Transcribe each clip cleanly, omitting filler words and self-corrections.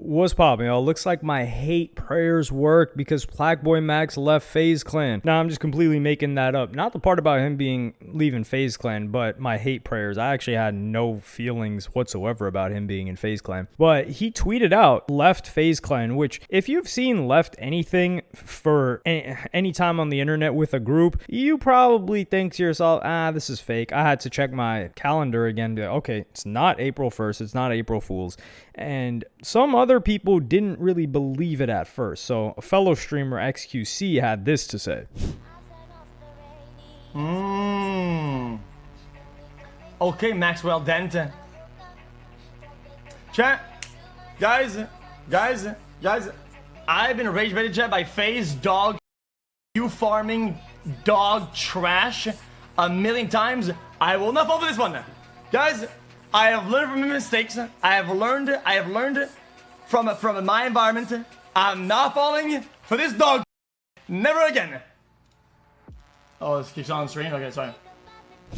What's poppin', y'all? Looks like my hate prayers worked because PlaqueBoyMax left FaZe Clan. Now, I'm just completely making that up. Not the part about him leaving FaZe Clan, but my hate prayers. I actually had no feelings whatsoever about him being in FaZe Clan. But he tweeted out, left FaZe Clan, which if you've seen left anything for any time on the internet with a group, you probably think to yourself, this is fake. I had to check my calendar again to, okay, it's not April 1st. It's not April Fool's. And some other people didn't really believe it at first. So a fellow streamer, XQC, had this to say. Okay, Maxwell Denton. Chat, guys, I've been rage baited, chat, by FaZe dog, you farming dog trash a million times. I will not fall for this one, guys. I have learned from my mistakes. I have learned from my environment. I'm not falling for this dog. Never again. Oh, this keeps on screen. Okay, sorry.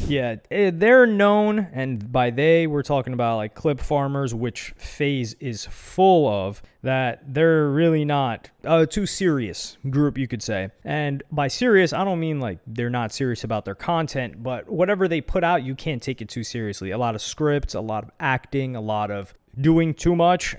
Yeah, they're known, and by they, we're talking about like clip farmers, which FaZe is full of, that they're really not a too serious group, you could say. And by serious, I don't mean like they're not serious about their content, but whatever they put out, you can't take it too seriously. A lot of scripts, a lot of acting, a lot of doing too much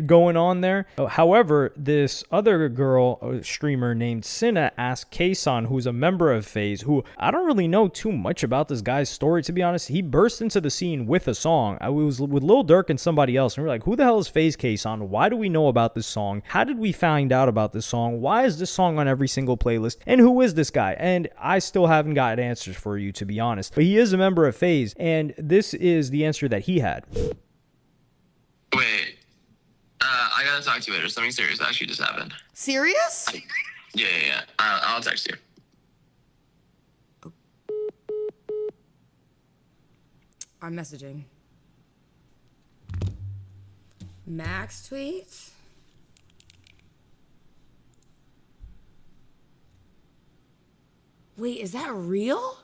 going on there. However, this other girl, a streamer named Cinna, asked Kason, who's a member of FaZe, who I don't really know too much about this guy's story, to be honest. He burst into the scene with a song. I was with Lil Durk and somebody else, and we were like, who the hell is FaZe Kason? Why do we know about this song? How did we find out about this song? Why is this song on every single playlist? And who is this guy? And I still haven't got answers for you, to be honest. But he is a member of FaZe, and this is the answer that he had. Wait, I gotta talk to you later. Something serious actually just happened. Serious? Yeah. I'll text you. I'm messaging. Max tweets? Wait, is that real?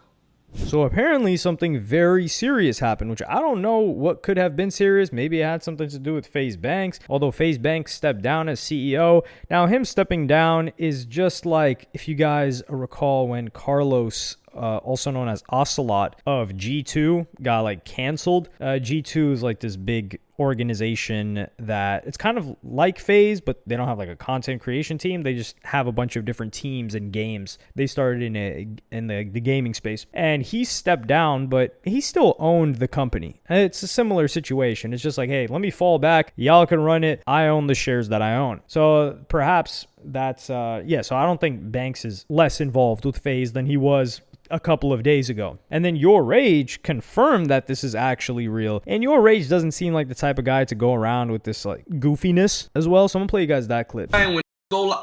So apparently something very serious happened, which I don't know what could have been serious. Maybe it had something to do with FaZe Banks, although FaZe Banks stepped down as CEO. Now, him stepping down is just like, if you guys recall when Carlos, also known as Ocelot of G2, got like canceled. G2 is like this big organization that it's kind of like FaZe, but they don't have like a content creation team. They just have a bunch of different teams and games. They started in the gaming space, and he stepped down, but he still owned the company. It's a similar situation. It's just like, hey, let me fall back. Y'all can run it. I own the shares that I own. So perhaps that's so I don't think Banks is less involved with FaZe than he was a couple of days ago. And then Your Rage confirmed that this is actually real. And Your Rage doesn't seem like the type of guy to go around with this like goofiness as well. So I'm gonna play you guys that clip. When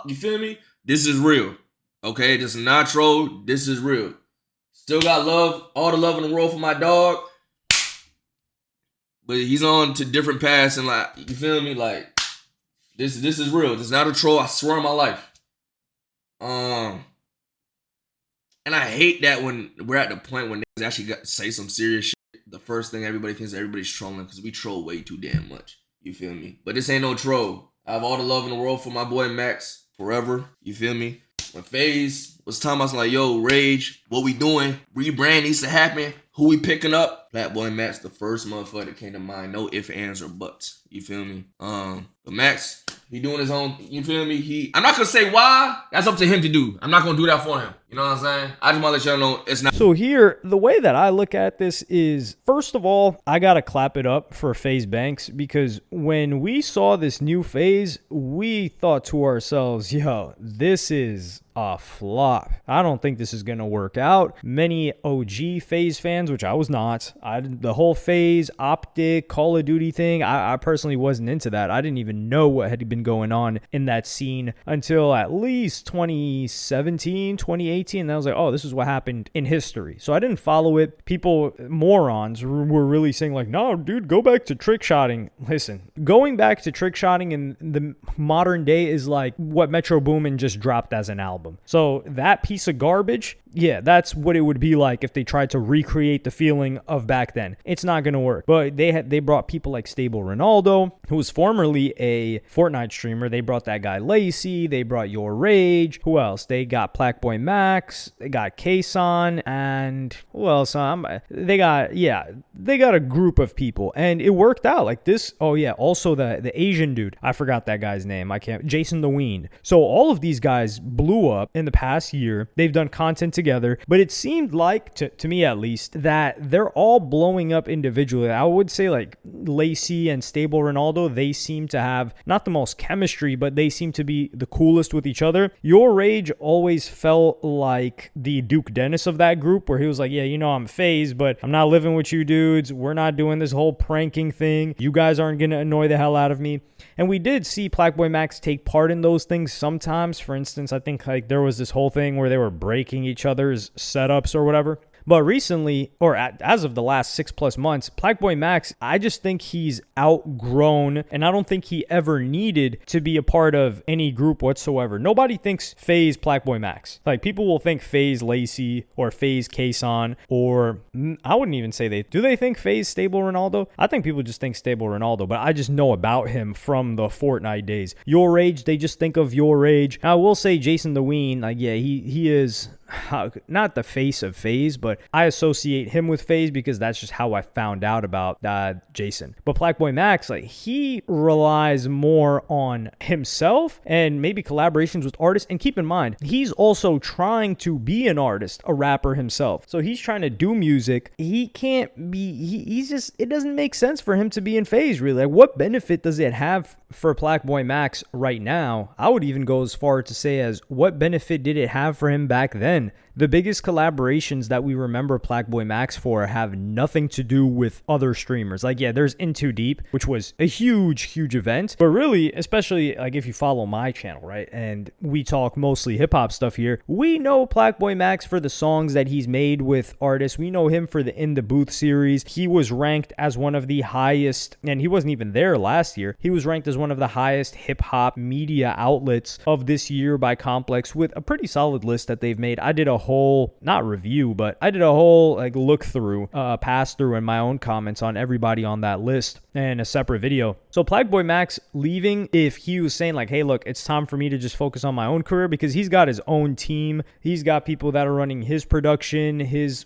you feel me? This is real. Okay, this is not troll. This is real. Still got love, all the love in the world for my dog. But he's on to different paths, and like, you feel me? Like, this is real. This is not a troll. I swear on my life. And I hate that when we're at the point when niggas actually got to say some serious shit. The first thing everybody thinks everybody's trolling, because we troll way too damn much. You feel me? But this ain't no troll. I have all the love in the world for my boy Max forever. You feel me? When FaZe was talking, I was like, yo, Rage, what we doing? Rebrand needs to happen. Who we picking up? PlaqueBoyMax, the first motherfucker that came to mind. No ifs, ands, or buts. You feel me? But Max, he doing his own, you feel me? I'm not gonna say why. That's up to him to do. I'm not gonna do that for him. You know what I'm saying? I just wanna let y'all know it's not. So here, the way that I look at this is, first of all, I gotta clap it up for FaZe Banks, because when we saw this new FaZe, we thought to ourselves, yo, this is a flop. I don't think this is gonna work out. Many OG FaZe fans, which I was not, the whole FaZe, Optic, Call of Duty thing, I personally wasn't into that. I didn't even know what had been going on in that scene until at least 2017, 2018. 2018, and I was like, oh, this is what happened in history. So I didn't follow it. People, morons, were really saying like, no, dude, go back to trick shotting. Listen, going back to trick shotting in the modern day is like what Metro Boomin just dropped as an album. So that piece of garbage, yeah, that's what it would be like if they tried to recreate the feeling of back then. It's not going to work. But they brought people like Stable Ronaldo, who was formerly a Fortnite streamer. They brought that guy Lacey. They brought Your Rage. Who else? They got PlaqueBoyMax. They got Kason. And who else? They got a group of people. And it worked out like this. Oh, yeah. Also, the Asian dude. I forgot that guy's name. Jason the Ween. So all of these guys blew up in the past year. They've done content together. But it seemed like, to me at least, that they're all blowing up individually. I would say like Lacey and Stable Ronaldo, they seem to have not the most chemistry, but they seem to be the coolest with each other. Your Rage always felt like the Duke Dennis of that group, where he was like, yeah, you know, I'm FaZe, but I'm not living with you dudes. We're not doing this whole pranking thing. You guys aren't going to annoy the hell out of me. And we did see PlaqueBoyMax take part in those things sometimes. For instance, I think like there was this whole thing where they were breaking each other's setups or whatever. But recently, or as of the last 6+ months, PlaqueBoyMax, I just think he's outgrown, and I don't think he ever needed to be a part of any group whatsoever. Nobody thinks FaZe PlaqueBoyMax. Like, people will think FaZe Lacey or FaZe Kason, or I wouldn't even say do they think FaZe Stable Ronaldo? I think people just think Stable Ronaldo, but I just know about him from the Fortnite days. Your Rage, they just think of Your Rage. I will say Jason the Ween, like, yeah, he is not the face of FaZe, but I associate him with FaZe because that's just how I found out about Jason. But PlaqueBoyMax, like, he relies more on himself and maybe collaborations with artists. And keep in mind, he's also trying to be an artist, a rapper himself. So he's trying to do music. He can't be, he's just, it doesn't make sense for him to be in FaZe, really. Like, what benefit does it have for PlaqueBoyMax right now? I would even go as far to say as, what benefit did it have for him back then? The biggest collaborations that we remember PlaqueBoyMax for have nothing to do with other streamers. Like, yeah, there's In Too Deep, which was a huge event. But really, especially like if you follow my channel, right, and we talk mostly hip-hop stuff here, we know PlaqueBoyMax for the songs that he's made with artists. We know him for the In the Booth series. He was ranked as one of the highest, and he wasn't even there last year. He was ranked as one of the highest hip-hop media outlets of this year by Complex, with a pretty solid list that they've made. I did a whole, not review, but I did a whole like look through, pass through, and my own comments on everybody on that list in a separate video. So PlaqueBoyMax leaving, if he was saying like, hey, look, it's time for me to just focus on my own career, because he's got his own team, he's got people that are running his production, his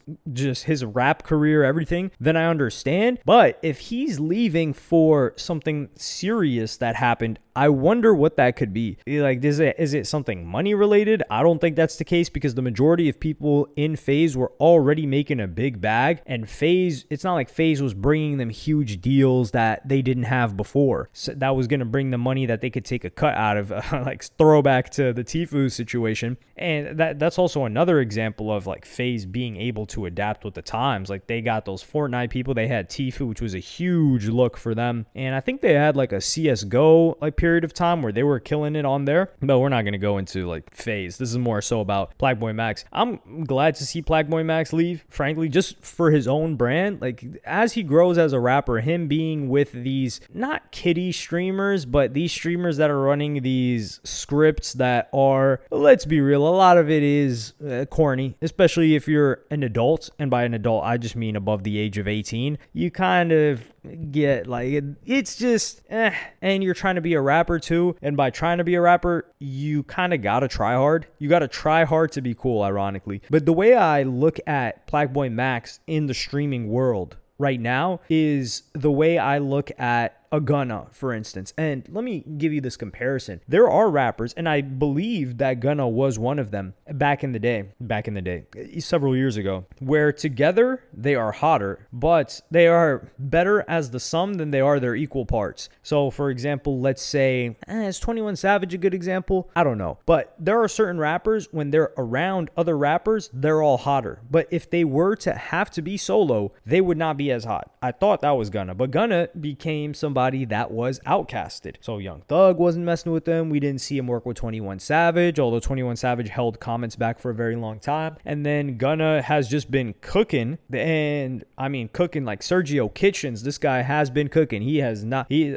rap career, everything, then I understand. But if he's leaving for something serious that happened, I wonder what that could be. Like, is it something money related? I don't think that's the case, because the majority of people in FaZe were already making a big bag, and FaZe, it's not like FaZe was bringing them huge deals that they didn't have before. So that was going to bring them money that they could take a cut out of, like throwback to the Tfue situation. And that's also another example of like FaZe being able to adapt with the times. Like, they got those Fortnite people, they had Tfue, which was a huge look for them, and I think they had like a CSGO like period of time where they were killing it on there. But we're not going to go into like FaZe. This is more so about PlaqueBoyMax. I'm glad to see PlaqueBoyMax leave, frankly, just for his own brand. Like, as he grows as a rapper, him being with these not kiddie streamers, but these streamers that are running these scripts that are, let's be real, a lot of it is corny, especially if you're an adult. And by an adult, I just mean above the age of 18. You kind of get like, it's just and you're trying to be a rapper too, and by trying to be a rapper, you kind of gotta try hard. You gotta try hard to be cool, ironically. But the way I look at PlaqueBoyMax in the streaming world right now is the way I look at a Gunna, for instance. And let me give you this comparison. There are rappers, and I believe that Gunna was one of them back in the day, several years ago, where together they are hotter, but they are better as the sum than they are their equal parts. So, for example, let's say, is 21 Savage a good example? I don't know. But there are certain rappers, when they're around other rappers, they're all hotter. But if they were to have to be solo, they would not be as hot. I thought that was Gunna, but Gunna became somebody somebody that was outcasted. So Young Thug wasn't messing with them. We didn't see him work with 21 Savage, although 21 Savage held comments back for a very long time. And then Gunna has just been cooking, and I mean cooking like Sergio Kitchens. This guy has been cooking.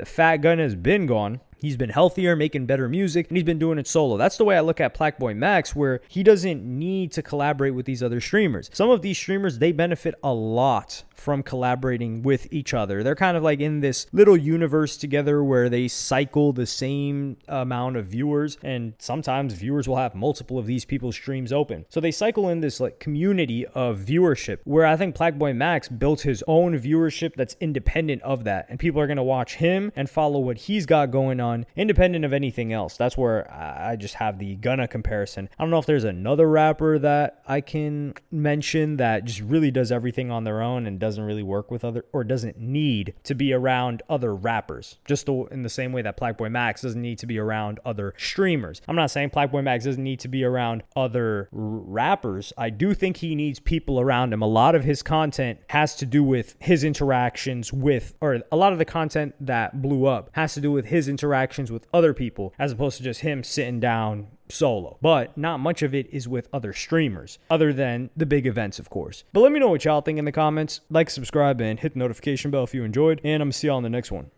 Fat Gunna has been gone. He's been healthier, making better music, and he's been doing it solo. That's the way I look at PlaqueBoyMax, where he doesn't need to collaborate with these other streamers. Some of these streamers, they benefit a lot from collaborating with each other. They're kind of like in this little universe together where they cycle the same amount of viewers, and sometimes viewers will have multiple of these people's streams open. So they cycle in this like community of viewership, where I think PlaqueBoyMax built his own viewership that's independent of that, and people are going to watch him and follow what he's got going on independent of anything else. That's where I just have the Gunna comparison. I don't know if there's another rapper that I can mention that just really does everything on their own and doesn't really work with other, or doesn't need to be around other rappers, just in the same way that PlaqueBoyMax doesn't need to be around other streamers. I'm not saying PlaqueBoyMax doesn't need to be around other rappers. I do think he needs people around him. A lot of his content has to do with his interactions with, or a lot of the content that blew up has to do with his interactions with other people, as opposed to just him sitting down solo. But not much of it is with other streamers, other than the big events, of course. But let me know what y'all think in the comments. Like, subscribe, and hit the notification bell if you enjoyed, and I'm gonna see y'all in the next one.